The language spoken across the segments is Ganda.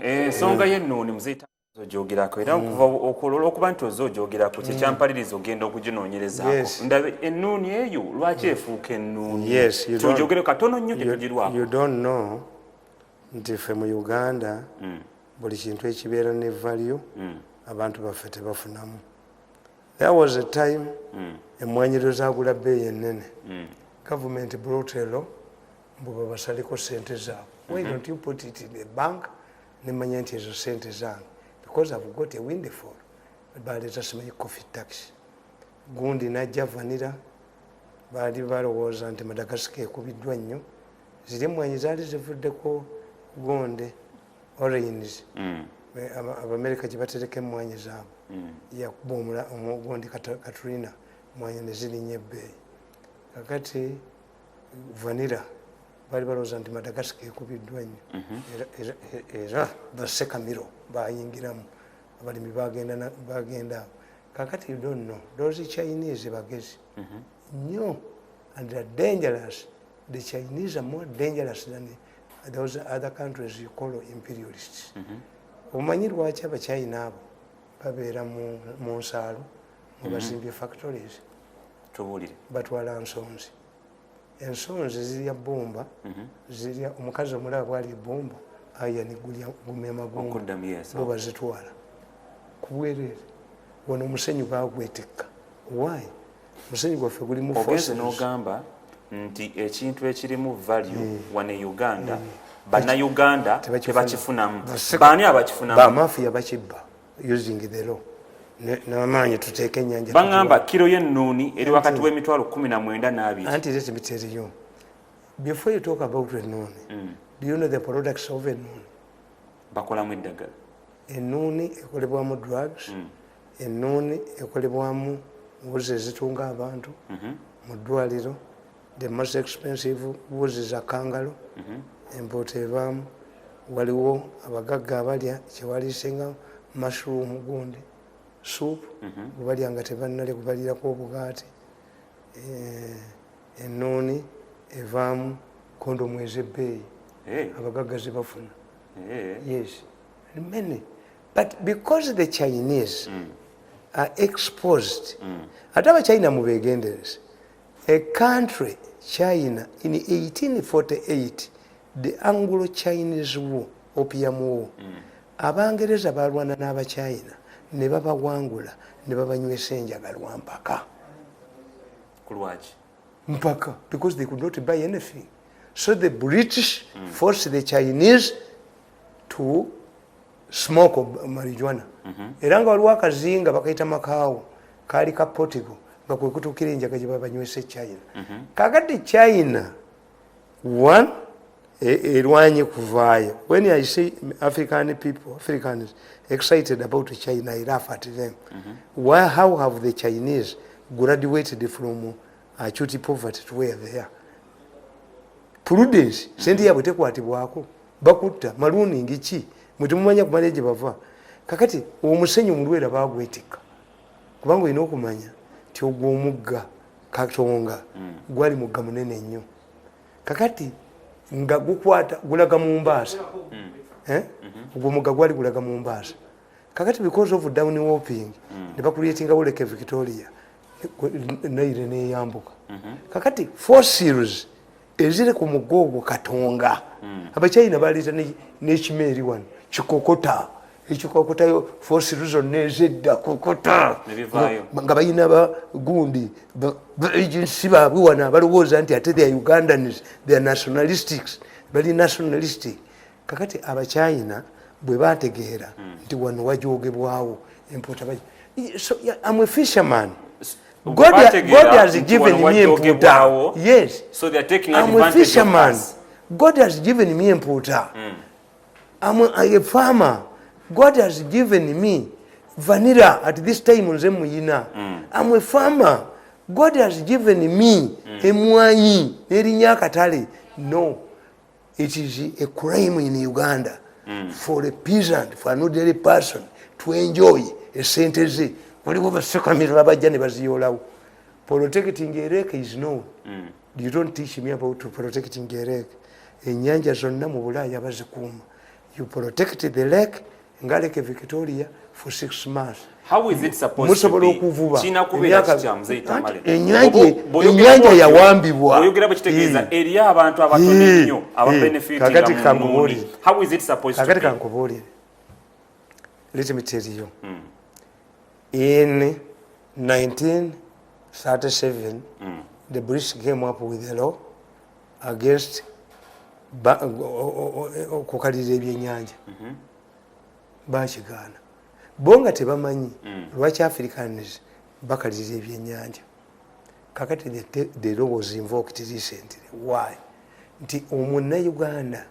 Ensonga y'ennuuni muziyita z'ogyogerako era kuva okulola okuba nti oz'ogyogerako kyekyampaliriza ogenda okuginoonyerezaako ndabe ennuuni eyo lwaki efuuka ennuuni tugyogere katono nnyo tetugirwako. You don't know nti ffe mu Uganda buli kintu ekibeera ne value abantu baffe tebafunamu. There was a time emmwanyi zaagula bbeeyi ennene government brought a law mbu babasaleko sente zaabwe. Why don't you put it in a bank nemanya nti ezo sente zange because I've got a windfall. Baleeta simanyi coffee tax gundi najja vanira baali balowooza nti Madagascar ekubiddwa nnyo ziri emmwanyi zaali zivuddeko gonde oranges Abamerika gye batereka emmwanyi zaabwe yakuba omugondi Katrina emmwanyi ne zirinya ebbeeyi kakati vanira bali balowooza nti Madagascar ekubiddwa nnyo era basekamiro bayingiramu abalimi bagenda kakati you don't know those Chinese bagezi nnyo and they are dangerous. The Chinese are more dangerous than those other countries you call imperialists. Omanyi lwaki Abachina abo babeera mu nsaalo mu bazimbye factories batwala nsonzi. Ensonzi zirya bomba zirya omukazi omulaba bwali bomba ayani gumya magumba bo bazitwala kubwerere wano omusenyu bagwetekka. Why? Omusenyu gwaffe gulimu ogeze n'ogamba nti ekintu ekirimu value wane Uganda bannayuganda tebakifunamu. Baani abakifunamu? Bamafiya bakibba using the law n'amaanyi tuteeka ennyanja. Baŋŋamba kiro y'ennuuni eri wakati w'emitwalo 19 anti let me tell you before you talk about ennuuni do you know the products of ennuuni? Bakolamu eddagala. Ennuuni ekolebwamu drugs ennuuni ekolebwamu wuzi ezitunga abantu mu ddwaliro. The most expensive wuzi za kangalo emboota evaamu. Waliwo abagagga abalya kyewaliisenga mushroom gundi soup gubalya nga tebannalya gubalirako obugaati. Ennuuni evaamu kondomu ez'ebbeeyi abagagga zibafuna. Yes, many. But because the Chinese are exposed, ate Abachina mubegendereze. A country, China, in 1848, the Anglo-Chinese War, Opium War, Abangereza balwana n'Abachina ne babawangula ne babanywesa enjagalwa mpaka. Kulwaki? Mpaka, because they could not buy anything. So the British forced the Chinese to smoke marijuana. Era nga waliwo akazinga bakayita Macau kaali ka Portugal nga kwe kutuukira enjaga gye babanywesa China. Kakati China one erwanye kuvaayo. When I see African people, Africans excited about China, I laugh at them. Why? How have the Chinese graduated from acute poverty to where they are? Prudence, sente yabwe tekwatibwako bakutta maluuni ngiki mutemumanya kumanya gye bava. Kakati omusenyu mulwera bagwetika kubanga olina okumanya ti ogwo omugga Katonga gwali mugga munene nnyo. Kakati nga gukwata gulaga mu Mbaasa ogwo omugga gwali gulaga mu Mbaasa. Kakati because of down warping ne bakuleetingawo Lake Victoria Naire neyambuka. Kakati fossils ezire ku mugga ogwo Katonga Abachina baleeta n'ekimeeri wano kikokota ekikokotayo fossils zonna ezedda kokota nga balina bagundi agency baabwe wano abalowooza nti ate they are Ugandans, they are nationalistics, bali nationalistic. Kakati Abachina bwe bategeera nti wano wajoogebwawo empuuta. So I'm a fisherman. God has given me empuuta. Yes. So they are taking I'm a fisherman. God has given me empuuta. I'm a farmer. God has given me vanilla at this time nze muyina. I'm a farmer. God has given me emwanyi n'erinnya akatale. No, it is a crime in Uganda for a peasant, for an ordinary person to enjoy esente ze. Waliwo basekamira babajja ne baziyolawo. Protecting a lake is no. You don't teach me about protecting a lake. Ennyanja zonna mu Bulaaya bazikuuma. you protect the lake nga Lake Victoria for 6 months. How is it supposed to be? China kubera kichamuze itamale. Enyanja yawambibwa. Oyogera bakitegeeza eri abantu abatono nnyo aba benefiting mu. How is it supposed to be? Kakati kankubulire. Let me tell you. In 1937, the British came up with a law against kukalira ebyennyanja. Bakigaana. Bonga tebamanyi lwaki Africans bakalira ebyennyanja. Kakati the law was invoked recently. Why? Nti Omunnayuganda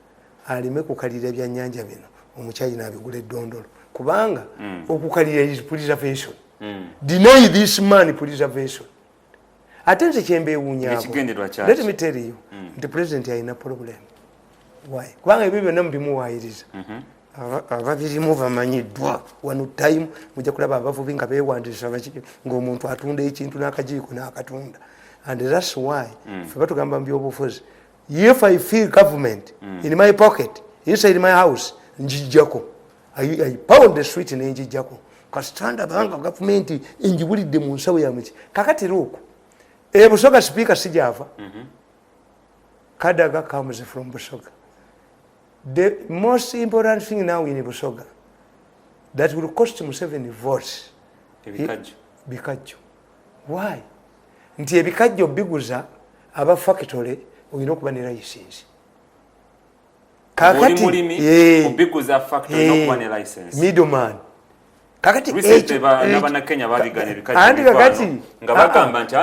alime kukalira ebyennyanja bino Omuchina abigula eddondolo. Kubanga okukalira is preservation. Deny this man preservation. Atenze kyembe ewunyako. Let me tell you, the president ayina problem. Why? Kubanga ebyo byonna mubimuwaayiriza. Ababirimu bamanyiddwa wano time mujja kulaba abavubi nga beewandiisa ng'omuntu atunda ekintu n'akajiiko n'akatunda. And that's why ffe batugamba mu byobufuzi, if I feel government in my pocket inside my house njijjako. I pound the street n'enjijjako. Kasitanda banga government enjibulidde mu nsawo ya muki. Kakati luuku Busoga speaker sijava. Kadaga comes from Busoga. The most important thing now in Busoga that will cost him 7 votes. Ebikajjo. Why? Nti ebikajjo biguza aba factory oyina okuba ne license. Kakati obiguza factory n'okuba ne license. Middleman. Kakati n'abana Kenya baligana ebikajjo nga bagamba nti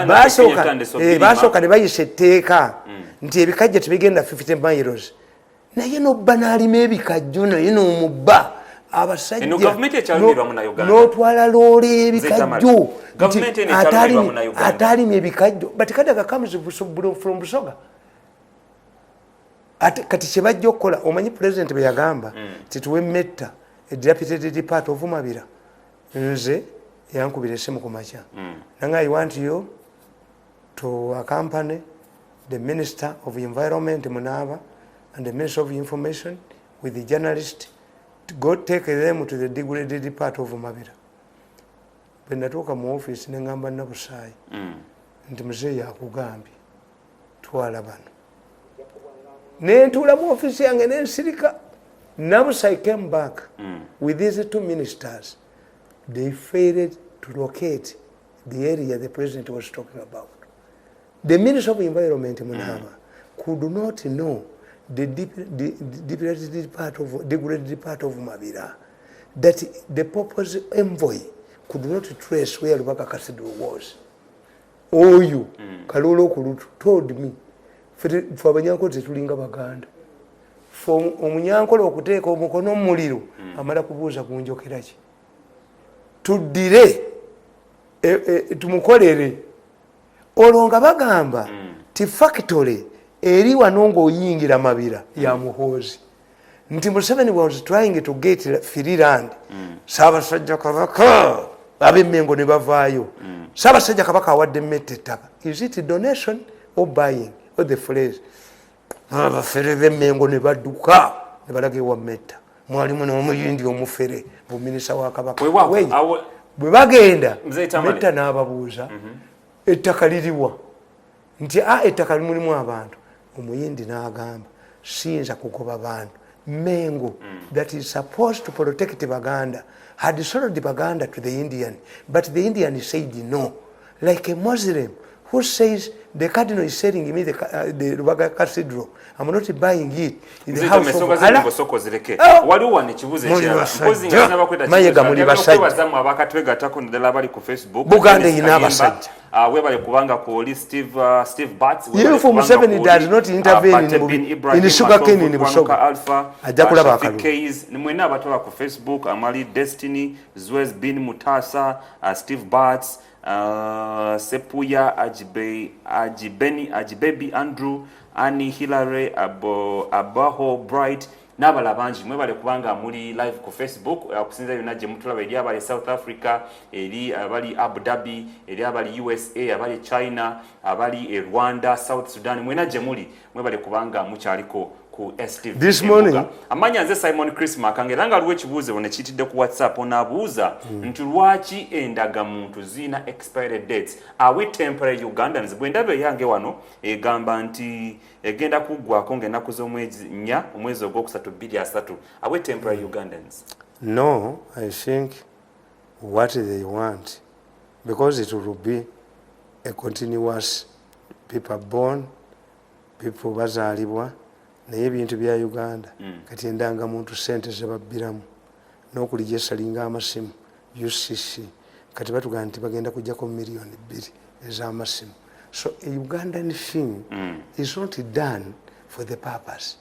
basooka ne bayisa etteeka nti ebikajjo tebigenda 50 miles. Naye n'obba n'alima ebikajjo naye n'omubba abasajja n'otwala loole ebikajjo atalima ebikajjo but Kadaga comes from Busoga. Kati kye bajja okukola omanyi president bwe yagamba tituwe metta deputy part of Mabira nze yankubira essimu ku makya nanga I want you to accompany the Minister of Environment Munaba and the Minister of Information with the journalist to go take them to the degraded part of Mabira. Bwe natuuka mu office ne ngamba Nabusaayi nti muzeeyi akugambye twala bano nentuula mu office yange nensirika. Nabusaayi came back with these 2 ministers. They failed to locate the area the president was talking about. The Minister of Environment Munaba could not know the degraded part of Mabira, that the purpose envoy could not trace where Lubaka Cathedral was. Oh, you, Kalolo Kulutu, told me, for Abanyanko Tulinga Baganda, for Omunyanko okuteeka omukono mu muliro amala kubuuza kunjokera ki. Tuddire tumukolere olwo nga bagamba ti factory eri wano ng'oyingira Mabira ya Muhoozi nti Museveni was trying to get free land. Ssaabasajja Kabaka ab'Emmengo ne bavaayo. Ssaabasajja Kabaka awadde Metta ettaka. Is it donation or buying or the phrase? Abafere b'Emmengo ne badduka ne balaga ewa Metta. Mwalimu n'omuyindi omufere bu minisita wa Kabaka. Bwe bagenda Metta n'ababuuza ettaka liriwa nti ettaka limulimu abantu. Omuyindi n'agamba siyinza kugoba bantu. Mengo that is supposed to protect Baganda had sold Baganda to the Indian, but the Indian said no. Like a Muslim who says the cardinal is selling me the Rubaga Cathedral, I'm not buying it in the house of Allah. Buganda inabasajja. Webale kubanga ku Steve Batts. You from Museveni does not intervene in sugar cane in Busoga. Ajja kulaba akalu. Nimwena abatola ku Facebook Amali Destiny, Zwez bin Mutasa, Steve Batts, Sepuya Ajibebi Andrew, Annie Hillary, Abaho Bright, n'abala bangi mwebale kubanga muri live ku Facebook okusinza yonna gye mutulaba eri abali South Africa, eri abali Abu Dhabi, eri abali USA, abali China, abali Rwanda, South Sudan, mwena gye muli mwebale kubanga mukyaliko ku STV this morning amanya nze Simon Chris Makangera nga aliwo ekibuuzo ne kitidde ku WhatsApp onaabuuza nti lwaki endagamuntu zina expiry dates are we temporary Ugandans bwe ndaba yange wano egamba nti egenda kuggwako ng'ennaku z'omwezi 4 omwezi ogwokusatu 23 are we temporary Ugandans? No, I think what they want, because it will be a continuous people born, people bazaalibwa naye ebintu bya Uganda kati endangamuntu sente zebabbiramu n'okulijja esalinga amasimu UCC kati batugamba nti bagenda kujjako miliyoni 2 ez'amasimu. So a Ugandan thing is not done for the purpose.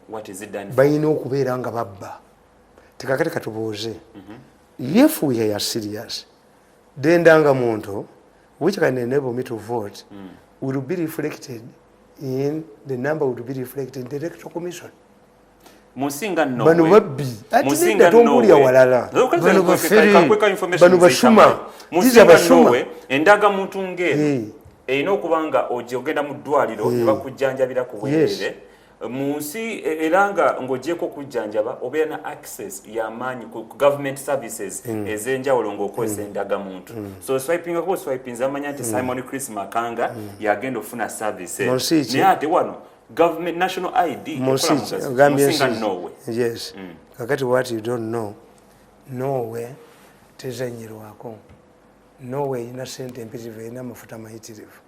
What is it done for? Bayina okubeera nga babba. Tekakati katubuuze. If we are serious, the ndangamuntu which can enable me to vote will be reflected in the number would be reflected in the electoral commission. Musinga no. Bano babbi. Musinga no. Walala. Bano baferi. Bano bashuma. Musinga no. Endagamuntu ngero. Erina okubanga ogenda mu ddwaliro ne bakujjanjabira ku bwerere. Munsi eranga ng'ogyeko kujjanjaba obeera na access y'amaanyi ku government services ez'enjawulo ng'okozesa endagamuntu. So swipinga amanya nti Simon Chris Makanga yagenda ofuna services. Naye ate wano government national ID Musinga Norway. Yes. Kakati what you don't know, Norway tezanyirwako. Norway ina sente empitirivu ina amafuta mayitirivu.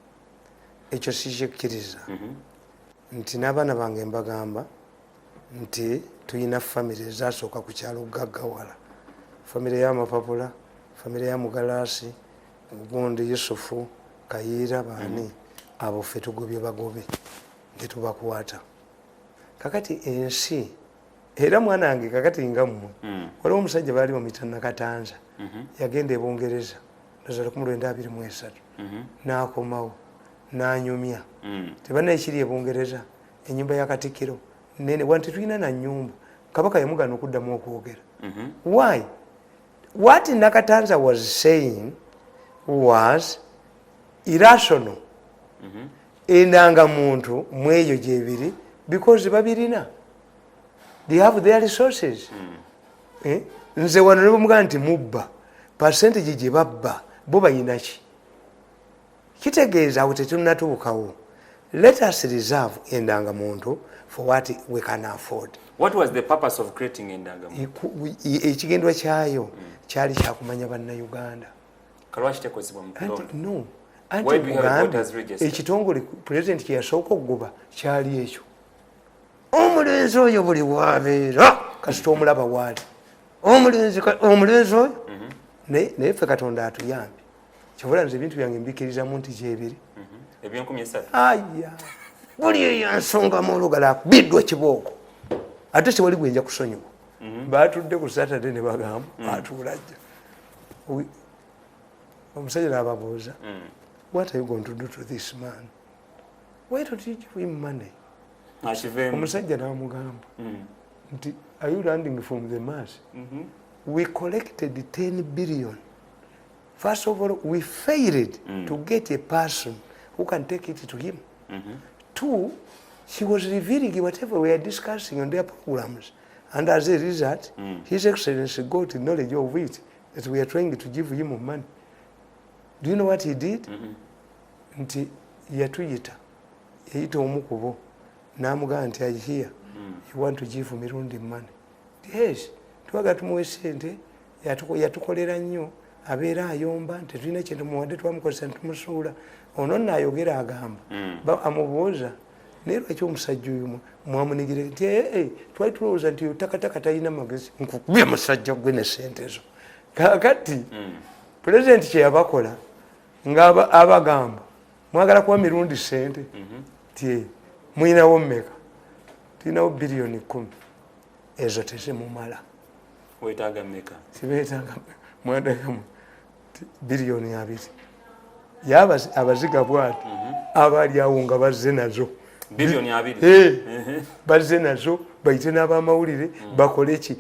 Ekyo sikikkiriza. Nti n'abaana bange mbagamba nti tuyina famire ezasooka ku kyalo gaggawala. Famire y'Amapapula, famire ya Mugalaasi, Gundi Yusufu, Kayiira baani abo ffe tugobye bagobe ne tubakwata. Kakati ensi era mwana wange kakati nga mmwe waliwo omusajja baali bamuyita Nakatanza yagenda e Bungereza ndozala ku 1923 n'akomawo n'anyumya tebannaekiri e Bungereza ennyumba ya Katikkiro nene wanti tulina na nnyumba kabaka yamugana okuddamu okwogera. Why? What Nakatanza was saying was irrational. Endangamuntu mweyo gyebiri because babirina, they have their resources. Nze wano ne bamugaa nti mubba percentage gye babba bo bayina ki? Kitegeeza awo tetunnatuukawo. Let us reserve endangamuntu for what we can afford. What was the purpose of creating endangamuntu? Ekigendwa kyayo kyali kyakumanya bannayuganda. Kalwaki tekozebwa mu kulonda? No. Anti mugambe ekitongole president kye yasooka okugoba kyali ekyo. Omulenzi oyo buli wabeera kasita omulaba waali. Omulenzi oyo naye ffe Katonda atuyambe. Kyovula nze ebintu byange mbikirizamu nti gyebiri. Ebyenkumi esatu. Aya. Buli eyansonga mu olugala akubiddwa kibooko. Ate tewali gwenja kusonyiwa. Baatudde ku Saturday ne bagamba atuulajja. Omusajja n'ababuuza, what are you going to do to this man? Why don't you give him money? Omusajja n'amugamba nti, are you landing from the Mars? We collected 10 billion. First of all, we failed to get a person who can take it to him. 2, she was revealing whatever we are discussing on their programs. And as a result, His Excellency got knowledge of it, that we are trying to give him money. Do you know what he did? Nti yatuyita, yayita omukubo, n'amugamba nti I hear you want to give mirundi money. Yes, twaga tumuwe sente, yatukolera nnyo, abeera ayomba, tetulina kintu muwadde twamukozesa ntumusuula. Ono n'ayogera agamba, amubuuza, naye lwaki omusajja oyo mwamunigire nti twali tulowooza nti takataka talina magezi, nkukubye musajja gwe ne sente zo. Kakati pulezidenti kye yabakola nga abagamba mwagala kuba mirundi sente ti muyinawo mmeka? Tulinawo biliyoni 10. Ezo tezimumala. Weetaaga mmeka? Sibeetaaga mwandagamu biliyoni 2. Yaba abaziga bwati abaali awo nga bazze nazo biliyoni 2 bazze nazo bayite n'abamawulire bakole ki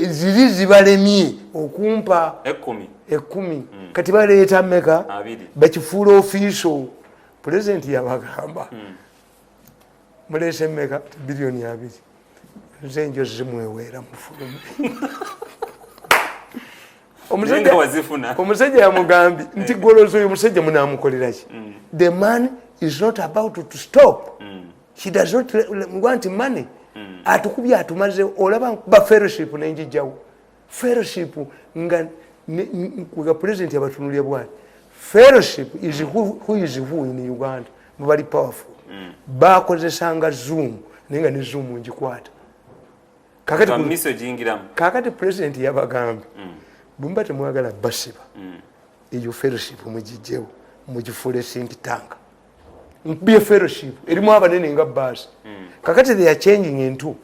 ziri zibalemye okumpa 10 kati baleeta mmeka? 2. bakifuula ofiiso. Pulezidenti yabagamba mulese mmeka bilioni 2 nze enjozi zimwewera mufulume omusajja yamugambye nti golozo oyo omusajja munamukolera ki the man is not about to stop he does not want money atukubye atumaze olaba ba fellowship nenjijjawo fellowship nga kuga president yabatunulye bwati fellowship is who is who in Uganda bali powerful bakozesanga zoom nenga ne zoom njikwata kakati president yabagambye bumba temwagala basiba eyo fellowship mujijjewo mujifule think tank be a fellowship erimu abanene nga basi kakati they are changing into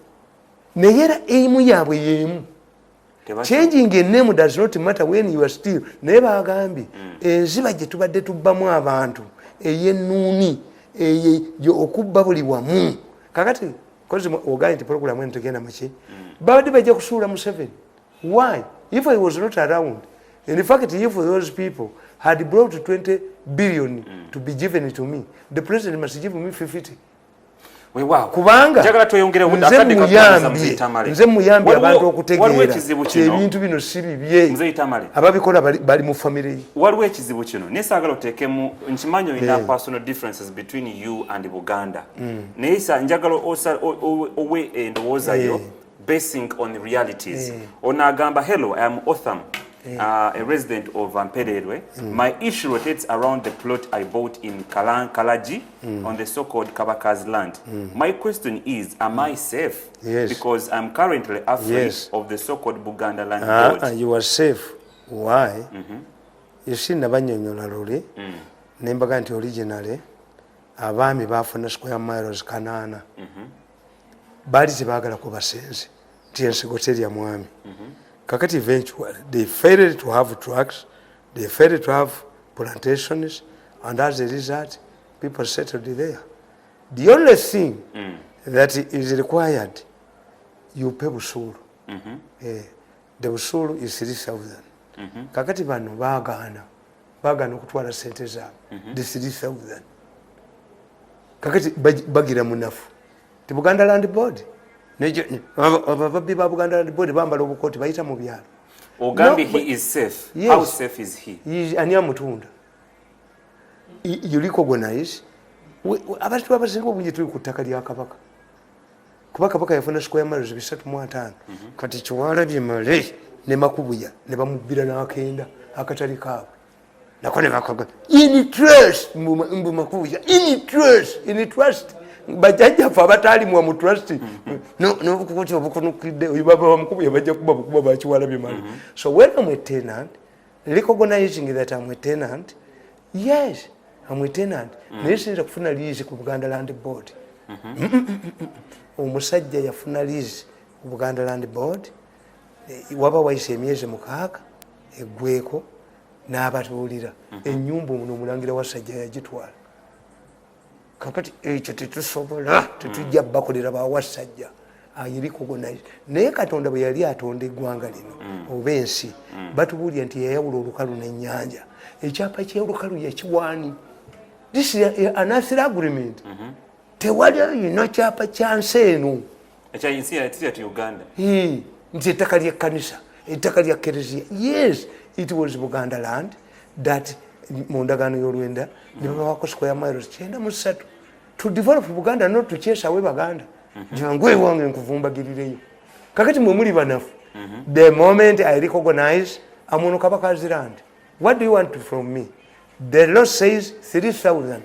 neyera eimu yabwe yemu changing a name does not matter when you are still naye bagambye enziba gye tubadde tubbamu abantu eyennuuni eyo okubba buli wamu kakati kozi oganye nti programu eno tegenda maki babadde bajja kusuula Museveni. Why? If I was not around, and in fact if those people had brought 20 billion to be given to me, the president must give me 50. Kubanga nze muyambye abantu okutegeera ebintu bino si bibye ababikola bali mu family. Waliwo ekizibu kino nesaagala oteekemu nkimanyi olina personal differences between you and Buganda naye njagala owe endowooza yo basing on realities. Onagamba, hello, I am Otham, a resident of Mpererwe. My issue rotates around the plot I bought in Kalaji on the so-called Kabaka's land. My question is, am I safe? Because I'm currently afraid of the so-called Buganda land board. You are safe. Why? You see, nabanyonyola luli nembaga nti originally abaami bafuna square miles kanana bali tebagala kubasenze nti ensigo terya mwami kakati eventually they failed to have trucks, they failed to have plantations, and as a result people settled there. The only thing that is required, you pay busuru. The busuru is 3,000. Kakati bano bagana okutwala sente zaabwe the 3,000 kakati bagira munafu ti Buganda Land Board ababbi ba Buganda Land Board bambala obukooti bayita mu byalo. Ogambi he is safe. Yes. How safe is he? Ani amutunda. You recognize abantu abasinga obungi tuli ku ttaka lya Kabaka kuba Kabaka yafuna square miles 305 kati Kiwalabye male ne Makubuya ne bamubbira n'akenda akatali kaabwe nako ne bakaga in trust mbu Makubuya in trust bajajja fa batali mu trust no kukocha obukunukide oyo baba bamukubuya bajja kuba ba Kiwalabye male. So when I'm a tenant, recognizing that I'm a tenant, yes, I'm a tenant. Nesinza kufuna lease ku Buganda Land Board. Omusajja yafuna lease ku Buganda Land Board. Waba waise emyezi 6 eggweko n'abatuulira ennyumba ono omulangira wasajja yagitwala. Kakati ekyo tetusobola tetujja bakolera bawasajja ayirikogonize naye Katonda bwe yali atonda eggwanga lino oba ensi batubuulira nti yayawula olukalu n'ennyanja ekyapa ky'olukalu yakiwaani. This is an national agreement. Tewali ino kyapa kya nsi eno ekyayinsi ya Uganda nti ettaka ly'ekkanisa ettaka lya Kereziya. Yes, it was Buganda land that mu ndagaano y'olwenda ne babawako square miles 93 to develop Buganda, not to chase away Baganda. Jangwe wange nkuvumbagirireyo kakati mwe muli banafu. The moment I recognize amono Kabaka's land, what do you want from me? The law says 3,000.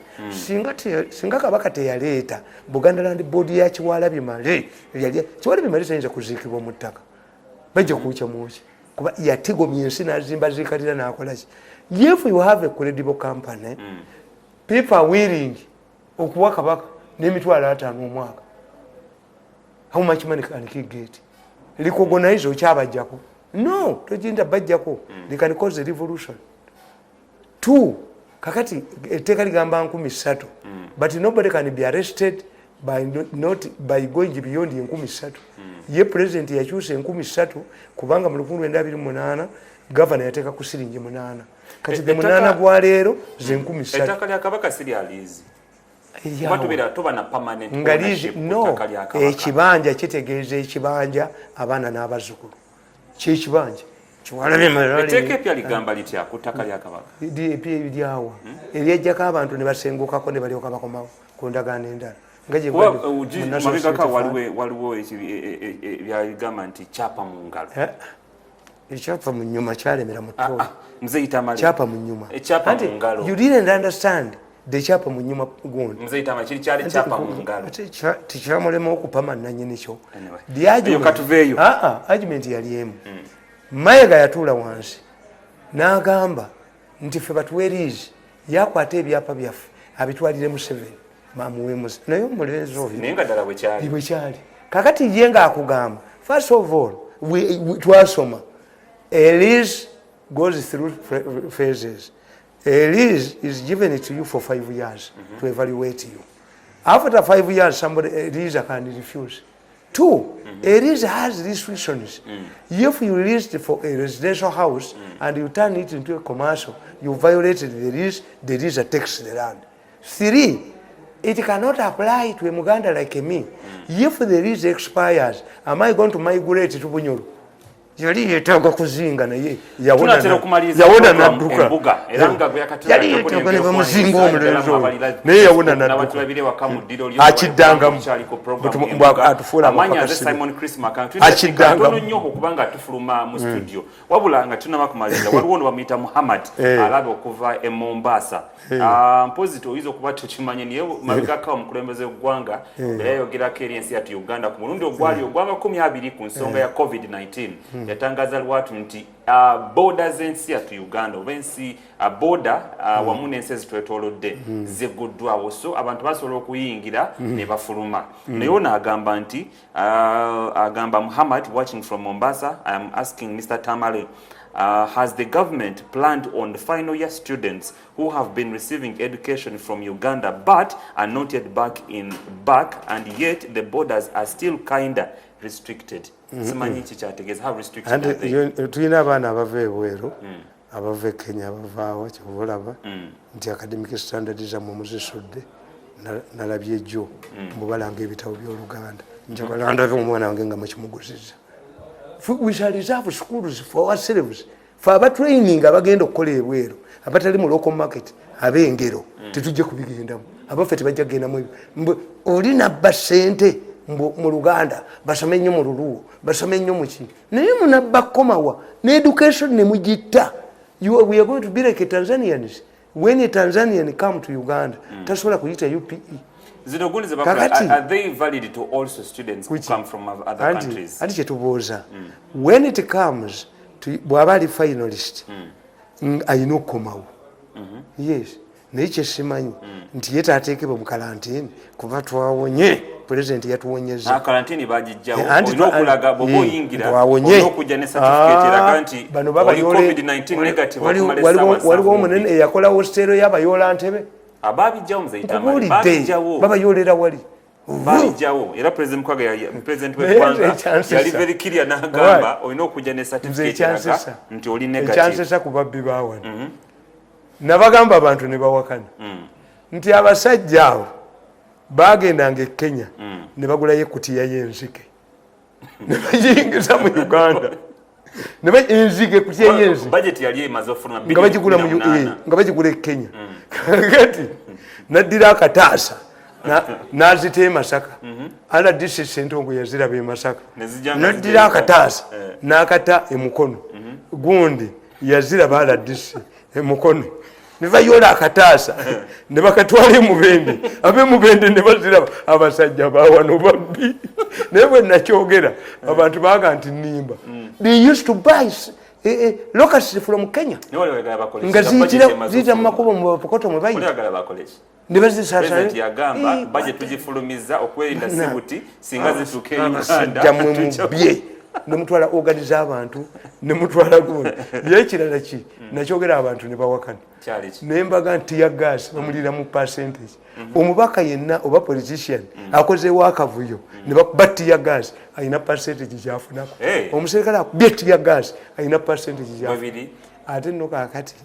Singa Kabaka teyaleeta Buganda Land Board ya Kiwalabye male Kiwalabye male sayinza kuziikibwa mu ttaka bajja kuwuca muki kuba yatigomya ensi n'azimba ziikalira n'akolaki. If you have a credible company, people are willing okuwa Kabaka n'emitwalo 5 omwaka. How much money can he get? Recognize okyabajjako? No, tojinda bajjako. They can cause a revolution. 2, kakati etteka ligamba 3,000, but nobody can be arrested by going beyond 3,000. Ye president yakyusa 3,000 kubanga mu 1928 governor yateeka ku siringi 8. Kati the 8 gwa leero ze 1,000. Ettaka lya Kabaka si lya liizi. ekibanja kitegeeza ekibanja abaana n'abazzukulu kyekibanja etteeka epya ligamba litya ku ttaka lya Kabaka lyawa eryajjako abantu ne basengukako ne balyoka bakomawo ku ndagaano endala mabegaka waliwo byagamba nti kyapa mu ngalo ekyapa mu nyuma kyalemera mu ttooyi kyapa mu nyuma ngalo you didn't understand the kyapa mu nyuma gundi tekyamulema okupama nanyini kyo argument yali emu Mayiga yatuula wansi n'agamba nti ffe batuweeriizi yakwata ebyapa byaffe abitwalire mu 7 mamuweemu naye omulenzi oyo bwe kyali kakati ye ng'akugamba first of all twasoma a lease goes through phases. A lease is given to you for 5 years to evaluate you. After 5 years, somebody a lease can refuse. 2, a lease has restrictions. If you leased for a residential house and you turn it into a commercial, you violated the lease takes the land. 3, it cannot apply to a Muganda like me. If the lease expires, am I going to migrate to Bunyoro? Yali yetaaga kuzinga naye yawona nadduka yali yetaaga ne bamuzinga omulenzi oyo naye yawona nadduka akiddangamu atufuula akiddangamu nnyo okubanga atufuluma mu studio wabula nga tunaba kumaliza waliwo no bamuyita Muhammad alabe okuva e Mombasa mpozi toyiza okuba tukimanye niye mabegaka omukulembeze gw'eggwanga era yayogerako eri ensi yattu Uganda ku mulundi ogwali ogwa 20 ku nsonga ya COVID-19 yatangaza lwatu nti border z'ensi yattu Uganda oba ensi border wamu n'ensi ezitwetoolodde zigguddwawo so abantu basobola okuyingira ne bafuluma naye ono agamba nti agamba Muhammad watching from Mombasa I am asking Mr. Tamale has the government planned on the final year students who have been receiving education from Uganda but are not yet back and yet the borders are still kinda restricted? Simanyi kikyategeeza how restricted are they? Tulina abaana abava ebweru abava Kenya abavaawo kyobulaba nti academic standards zammwe muzisudde nalabye ejjo mubalanga ebitabo by'Oluganda njagala ndave omwana wange nga mukimuguzizza. We shall reserve schools for ourselves. For our training, abagenda okukola ebweru abatali mu local market ab'engero tetujja kubigendamu abaffe tebajja kugendamu olina basente mu Luganda basome nnyo mu Luluwo basome nnyo mu ki naye munabba komawa ne education ne mugitta we are going to be like a Tanzanians when a Tanzanian come to Uganda tasobola kuyita UPE. Are they valid to also students who come from other countries? Ati kyetubuuza when it comes to bw'aba ali finalist ayina okukomawo yes naye kyesimanyi nti ye taateekebwe mu karantini kuba twawonye president yatuwonyeza karantini bagijjawo olina okulaga bw'oba oyingira olina okujja ne certificate eraga nti oli COVID-19 negative waliwo omunene eyakola hostero y'abayoola Ntebe ababijjawo muzeyitama babijjawo babayoolera wali babijjawo era president Mukwaga president w'eggwanga yali very clear n'agamba olina okujja ne certificate eraga nti oli negative ekyansesa ku babbi baawano nabagamba abantu ne bawakana nti abasajja abo bagendanga e Kenya ne bagulayo ekutiya y'enzige ne bagiyingiza mu Uganda ne enzige kutiya y'enzige budget yali emaze ofuna nga bagigula e Kenya kati naddira akataasa n'azita e Masaka RDC Ssentongo yaziraba e Masaka naddira akataasa n'akata e Mukono gundi yaziraba RDC e Mukono ne bayoola akataasa ne bakatwala Mubende ab'Emubende ne baziraba abasajja baawano babbi naye bwe nakyogera abantu baaga nti nnimba they used to buy locusts from Kenya nga ziyita mu makubo mu Bukoto mwe bayita ne bazisasa yagamba budget tugifulumiza okwerinda sibuti singa zituuke Uganda mwe mubye ne mutwala organize abantu ne mutwala gundi byekirala ki nakyogera abantu ne bawakana naye mbaga nti ya gas bamulira mu percentage omubaka yenna oba politician akozeewo akavuyo ne bakubatti ya gas ayina percentage kyafunako omuserikale akubye ya gas ayina percentage kyafunako ate nno kaakati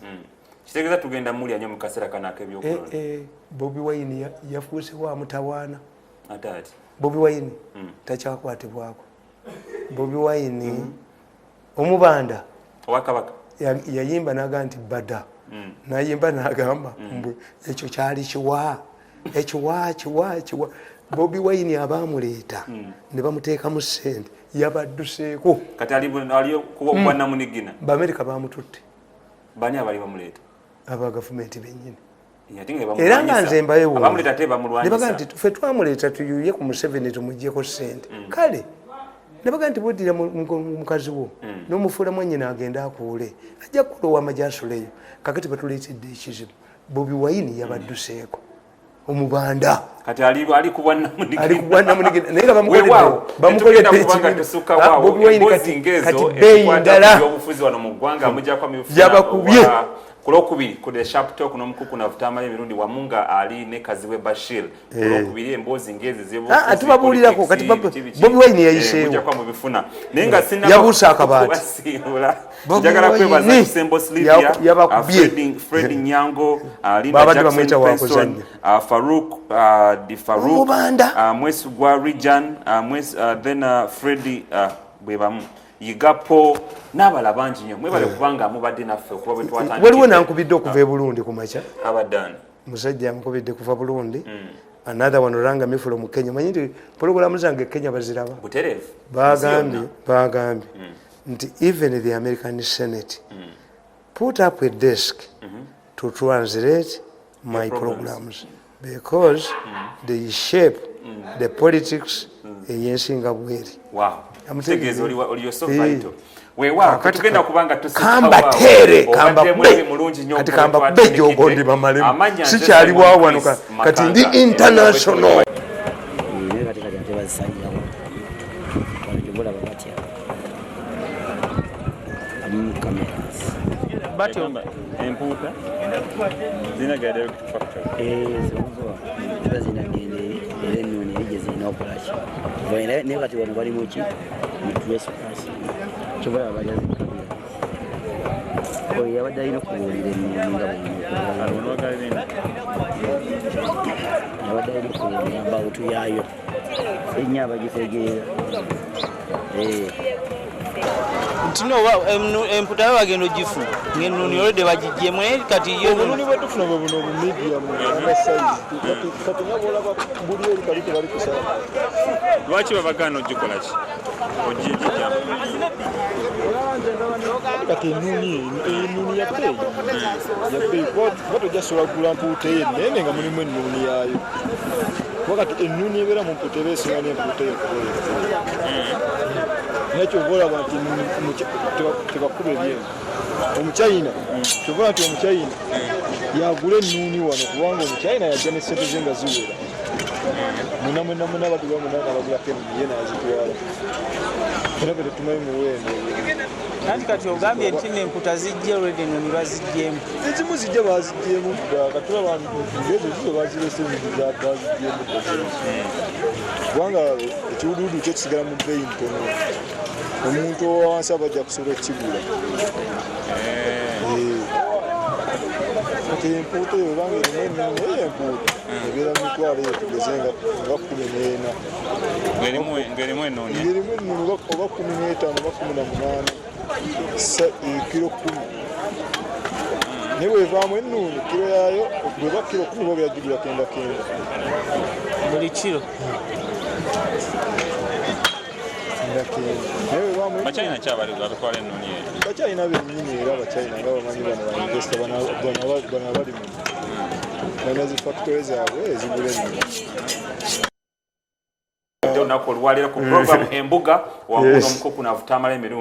kitegeeza tugenda mulya nnyo mu kaseera kano ak'ebyokulonda. Bobi Wine yafuuse wa mutawaana. Ate ati Bobi Wine takyakwatibwako. Bobi Wine omubanda owa Kabaka yayimba n'agamba nti bada, n'ayimba n'agamba ekyo kyali kiwa, ekiwa. Bobi Wine abaamuleeta ne bamuteekamu ssente yabadduseeko. kati ali kuba Namunigina. B'Amerika baamututte. Bani abali bamuleeta? Aba gavumenti bennyini. Era nga nze mbayewo abamuleeta te bamulwanyisa. Ne bagamba nti ffe twamuleeta tuyuye ku Museveni tumuggyeko ssente. Kale ne bagamba nti buddira mukazi wo n'omufuula mwennyina agenda akuule ajja kukulowa amajasuleyo. Kakati batuleetedde ekizibu. Bobi Wine yabadduseeko omubanda kati ali kubwa Namunigina naye nga bamukoledde ekibiina. Bobi Wine kati beeyi ndala obufuzi wano mu ggwanga mujjako yabakubye kulokubiri ku the sharp talk n'omukuku navutama emirundi wamu nga ali ne kaziwe Bashir kulokubiri emboozi ngezi z'obufuzi tubabuulirako kati Bobi Wine yayiseewo mujjako mubifuna naye nga sinna yabuusa akabaati njagala kwebaza Kisembo Silvia Fred Nyango Linda Jackson Farouk Di Farouk Mwesugwa Rijan then Freddy bwebamu Yigapo n'abala bangi nnyo mwebale kubanga mubadde naffe okuba bwe twatandika. Waliwo nankubidde okuva e Burundi ku makya. Abaddani. Musajja amukubidde kuva Burundi. Another one Oranga Mifulo mu Kenya. Manyi nti pologulamu zange Kenya baziraba. Buterevu. Bagambye nti even the American Senate put up a desk to translate my programs because they shape the politics eyensinga bweri. Wow. Amutegeeza oli so vital. Wewa katugenda kubanga kamba tere kamba mulungi nnyo kati kamba bejo ogondi bamalemu sikyali wawano kati ndi international ne kati kati bazisanya wanajobola babatya cameras batyo empuuta zinagade factory zo zinagende era nnyoni ejje zina okolaki ne kati wano bali mu ki mutweso kasi chobola abajazi oyo yabadde alina okubuulira ennyonyi nga yabadde alina okubuulira mbawutu yaayo ennyo abagitegeera nti no emputa yo bagenda ogifu ng'ennuni olwedde bagiggyemu kati obununi bwe tufuna bwe buno obumediamu abasayizi kati nga bwolaba buli eri kali tebali kusala lwaki babagaana ogikola ki ogigyamu kati ennuni ya bbeeyi kuba tojasobola kugula mpuuta ennene nga mulimu ennuni yaayo kuba kati ennuni ebeera mu mpuuta eba esinga n'empuuta eyo nakyo obaolaba nti tebakuba ebyengo omuchina kyobola nti omuchina yagula ennuni wano kubanga omuchina yajja ne sente ze nga ziwera munamuna baduga munana bagulako ennuni ye nazitwala era be tetumanyi muwendo nanti kati ogambye nti n'emputa zijja olwedde ennuni baziggyemu ezimu zijja baziggyemu katulaba ngezo zizo bazirese baziggyemu kubanga ekiwuduudu kyo kisigala mu bbeeyi ntono omuntu owansi abajja kusobola okukigula kati empuuta eyo obanga erimu ennuni eyo empuuta ebeera mu mitwalo eyo tugeze nga 14 ng'erimu ennuni ng'erimu ennuni oba 15 oba 18 kiro 10 naye bwevaamu ennuni kiro yaayo bweba kiro 10 oba byajjugula 9 buli kiro Bachina kyabaliza batwala ennuni eyo Bachina bennyini era Bachina nga bamanyi bano bainvesta bano abali mu bana zi factories zaabwe ezigula ennuni olunaku olwaleero ku program embuga wamu n'omukuku navutama emirundi